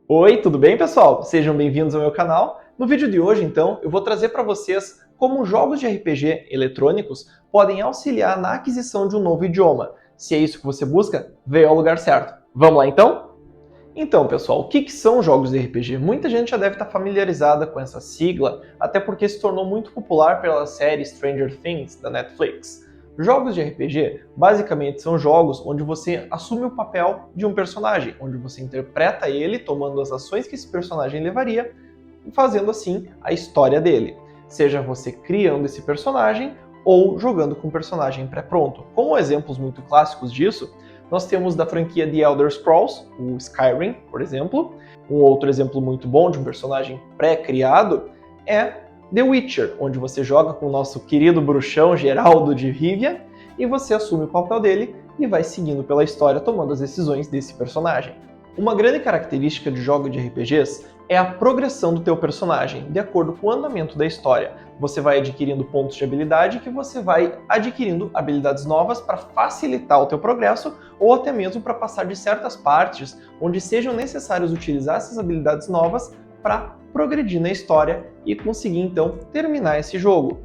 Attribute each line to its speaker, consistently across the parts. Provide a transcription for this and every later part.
Speaker 1: Oi, tudo bem, pessoal? Sejam bem-vindos ao meu canal. No vídeo de hoje, então, eu vou trazer para vocês como jogos de RPG eletrônicos podem auxiliar na aquisição de um novo idioma. Se é isso que você busca, veio ao lugar certo. Vamos lá, então? Então, pessoal, o que são jogos de RPG? Muita gente já deve estar familiarizada com essa sigla, até porque se tornou muito popular pela série Stranger Things, da Netflix. Jogos de RPG, basicamente, são jogos onde você assume o papel de um personagem, onde você interpreta ele, tomando as ações que esse personagem levaria, e fazendo assim a história dele. Seja você criando esse personagem ou jogando com um personagem pré-pronto. Como exemplos muito clássicos disso, nós temos da franquia The Elder Scrolls, o Skyrim, por exemplo. Um outro exemplo muito bom de um personagem pré-criado é The Witcher, onde você joga com o nosso querido bruxão Geraldo de Rivia e você assume o papel dele e vai seguindo pela história tomando as decisões desse personagem. Uma grande característica de jogos de RPGs é a progressão do teu personagem, de acordo com o andamento da história. Você vai adquirindo pontos de habilidade que você vai adquirindo habilidades novas para facilitar o teu progresso ou até mesmo para passar de certas partes onde sejam necessários utilizar essas habilidades novas para progredir na história e conseguir então terminar esse jogo.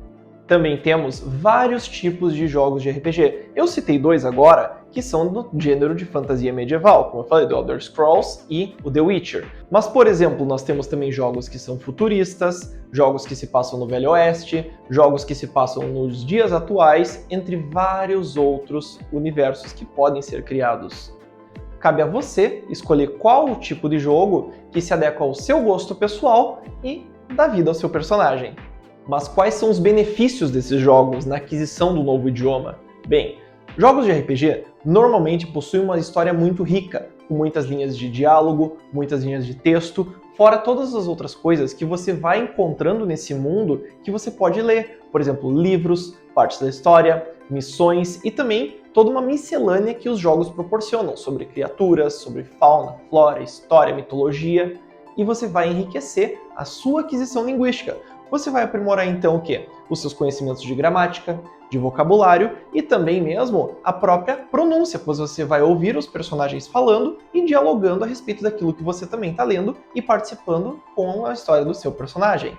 Speaker 1: Também temos vários tipos de jogos de RPG. Eu citei dois agora, que são do gênero de fantasia medieval, como eu falei, do Elder Scrolls e o The Witcher. Mas, por exemplo, nós temos também jogos que são futuristas, jogos que se passam no Velho Oeste, jogos que se passam nos dias atuais, entre vários outros universos que podem ser criados. Cabe a você escolher qual o tipo de jogo que se adequa ao seu gosto pessoal e dá vida ao seu personagem. Mas quais são os benefícios desses jogos na aquisição do novo idioma? Bem, jogos de RPG normalmente possuem uma história muito rica, com muitas linhas de diálogo, muitas linhas de texto, fora todas as outras coisas que você vai encontrando nesse mundo que você pode ler. Por exemplo, livros, partes da história, missões e também toda uma miscelânea que os jogos proporcionam sobre criaturas, sobre fauna, flora, história, mitologia, e você vai enriquecer a sua aquisição linguística. Você vai aprimorar então o quê? Os seus conhecimentos de gramática, de vocabulário e também mesmo a própria pronúncia, pois você vai ouvir os personagens falando e dialogando a respeito daquilo que você também está lendo e participando com a história do seu personagem.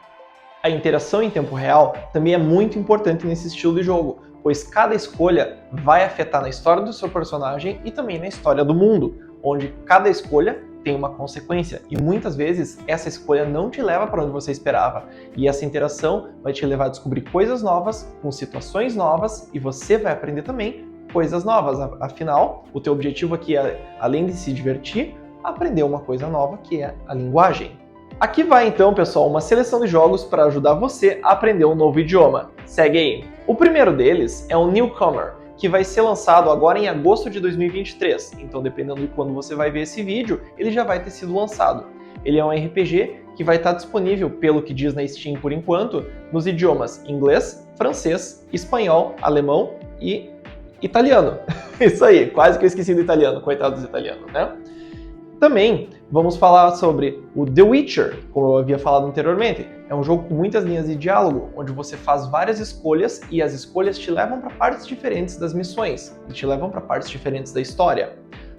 Speaker 1: A interação em tempo real também é muito importante nesse estilo de jogo, pois cada escolha vai afetar na história do seu personagem e também na história do mundo, onde cada escolha tem uma consequência e muitas vezes essa escolha não te leva para onde você esperava e essa interação vai te levar a descobrir coisas novas, com situações novas e você vai aprender também coisas novas. Afinal, o teu objetivo aqui é, além de se divertir, aprender uma coisa nova que é a linguagem. Aqui vai então, pessoal, uma seleção de jogos para ajudar você a aprender um novo idioma. Segue aí! O primeiro deles é o Newcomer, que vai ser lançado agora em agosto de 2023, então dependendo de quando você vai ver esse vídeo, ele já vai ter sido lançado. Ele é um RPG que vai estar disponível, pelo que diz na Steam por enquanto, nos idiomas inglês, francês, espanhol, alemão e italiano. Isso aí, quase que eu esqueci do italiano, coitado dos italianos, né? Também vamos falar sobre o The Witcher, como eu havia falado anteriormente. É um jogo com muitas linhas de diálogo, onde você faz várias escolhas e as escolhas te levam para partes diferentes das missões e te levam para partes diferentes da história.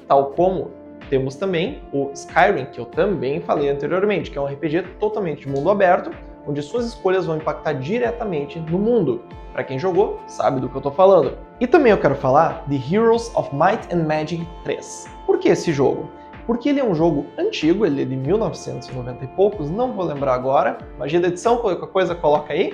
Speaker 1: Tal como temos também o Skyrim, que eu também falei anteriormente, que é um RPG totalmente de mundo aberto, onde suas escolhas vão impactar diretamente no mundo. Para quem jogou, sabe do que eu estou falando. E também eu quero falar de Heroes of Might and Magic 3. Por que esse jogo? Porque ele é um jogo antigo, ele é de 1990 e poucos, não vou lembrar agora, magia da edição, qualquer coisa coloca aí.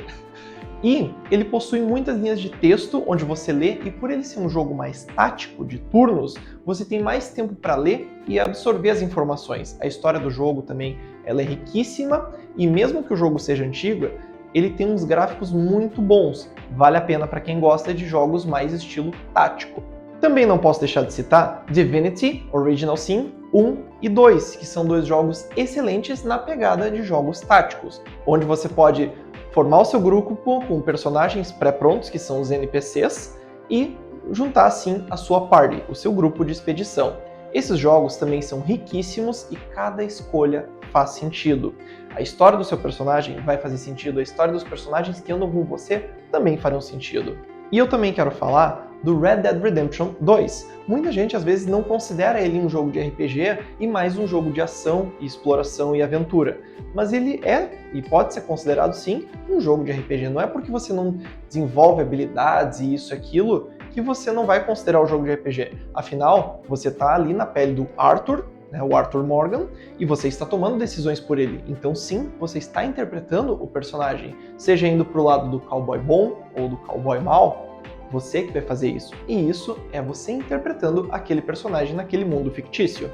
Speaker 1: E ele possui muitas linhas de texto onde você lê, e por ele ser um jogo mais tático, de turnos, você tem mais tempo para ler e absorver as informações. A história do jogo também ela é riquíssima, e mesmo que o jogo seja antigo, ele tem uns gráficos muito bons. Vale a pena para quem gosta de jogos mais estilo tático. Também não posso deixar de citar Divinity Original Sin 1 e 2, que são dois jogos excelentes na pegada de jogos táticos, onde você pode formar o seu grupo com personagens pré-prontos, que são os NPCs, e juntar assim a sua party, o seu grupo de expedição. Esses jogos também são riquíssimos e cada escolha faz sentido. A história do seu personagem vai fazer sentido, a história dos personagens que andam com você também farão sentido. E eu também quero falar do Red Dead Redemption 2. Muita gente às vezes não considera ele um jogo de RPG e mais um jogo de ação, exploração e aventura. Mas ele é, e pode ser considerado sim, um jogo de RPG. Não é porque você não desenvolve habilidades e isso e aquilo que você não vai considerar o jogo de RPG. Afinal, você está ali na pele do Arthur, o Arthur Morgan, e você está tomando decisões por ele. Então sim, você está interpretando o personagem, seja indo para o lado do cowboy bom ou do cowboy mau, você que vai fazer isso. E isso é você interpretando aquele personagem naquele mundo fictício.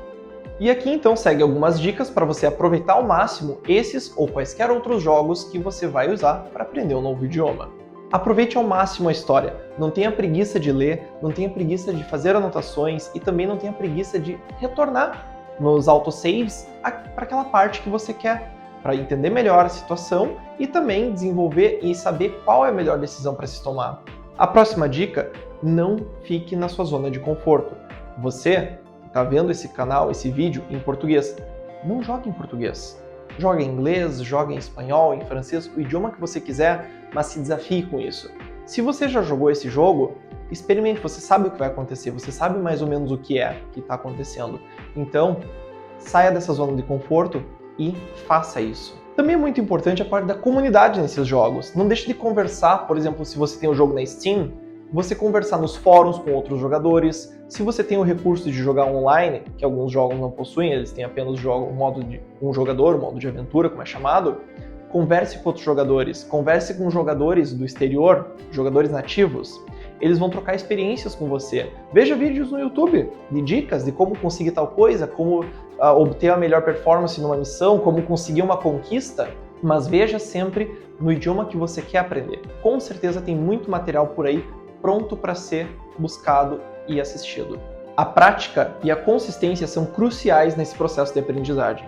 Speaker 1: E aqui então segue algumas dicas para você aproveitar ao máximo esses ou quaisquer outros jogos que você vai usar para aprender um novo idioma. Aproveite ao máximo a história, não tenha preguiça de ler, não tenha preguiça de fazer anotações e também não tenha preguiça de retornar nos autosaves para aquela parte que você quer, para entender melhor a situação e também desenvolver e saber qual é a melhor decisão para se tomar. A próxima dica, não fique na sua zona de conforto. Você está vendo esse canal, esse vídeo em português, não jogue em português. Joga em inglês, joga em espanhol, em francês, o idioma que você quiser, mas se desafie com isso. Se você já jogou esse jogo, experimente, você sabe o que vai acontecer, você sabe mais ou menos o que está acontecendo. Então, saia dessa zona de conforto e faça isso. Também é muito importante a parte da comunidade nesses jogos. Não deixe de conversar, por exemplo, se você tem um jogo na Steam, você conversar nos fóruns com outros jogadores. Se você tem o recurso de jogar online, que alguns jogos não possuem, eles têm apenas o modo de um jogador, o modo de aventura, como é chamado, converse com outros jogadores, converse com jogadores do exterior, jogadores nativos. Eles vão trocar experiências com você. Veja vídeos no YouTube de dicas de como conseguir tal coisa, como obter a melhor performance numa missão, como conseguir uma conquista, mas veja sempre no idioma que você quer aprender. Com certeza tem muito material por aí pronto para ser buscado e assistido. A prática e a consistência são cruciais nesse processo de aprendizagem.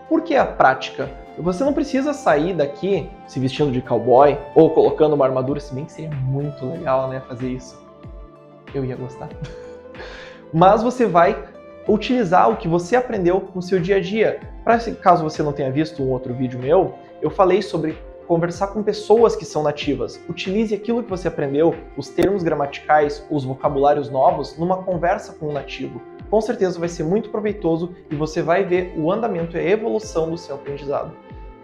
Speaker 1: Por que a prática? Você não precisa sair daqui se vestindo de cowboy ou colocando uma armadura, se bem que seria muito legal, né, fazer isso. Eu ia gostar. Mas você vai utilizar o que você aprendeu no seu dia a dia. Caso você não tenha visto um outro vídeo meu, eu falei sobre conversar com pessoas que são nativas. Utilize aquilo que você aprendeu, os termos gramaticais, os vocabulários novos, numa conversa com um nativo. Com certeza vai ser muito proveitoso e você vai ver o andamento e a evolução do seu aprendizado.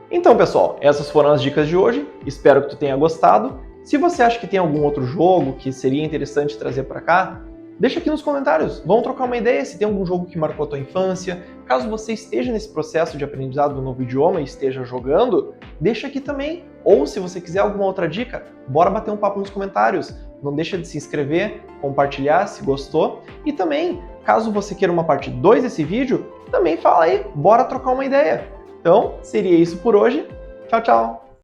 Speaker 1: Então, pessoal, essas foram as dicas de hoje. Espero que tu tenha gostado. Se você acha que tem algum outro jogo que seria interessante trazer para cá, deixa aqui nos comentários. Vamos trocar uma ideia se tem algum jogo que marcou a tua infância. Caso você esteja nesse processo de aprendizado do novo idioma e esteja jogando, deixa aqui também. Ou se você quiser alguma outra dica, bora bater um papo nos comentários. Não deixa de se inscrever, compartilhar se gostou. E também, caso você queira uma parte 2 desse vídeo, também fala aí, bora trocar uma ideia. Então, seria isso por hoje. Tchau, tchau!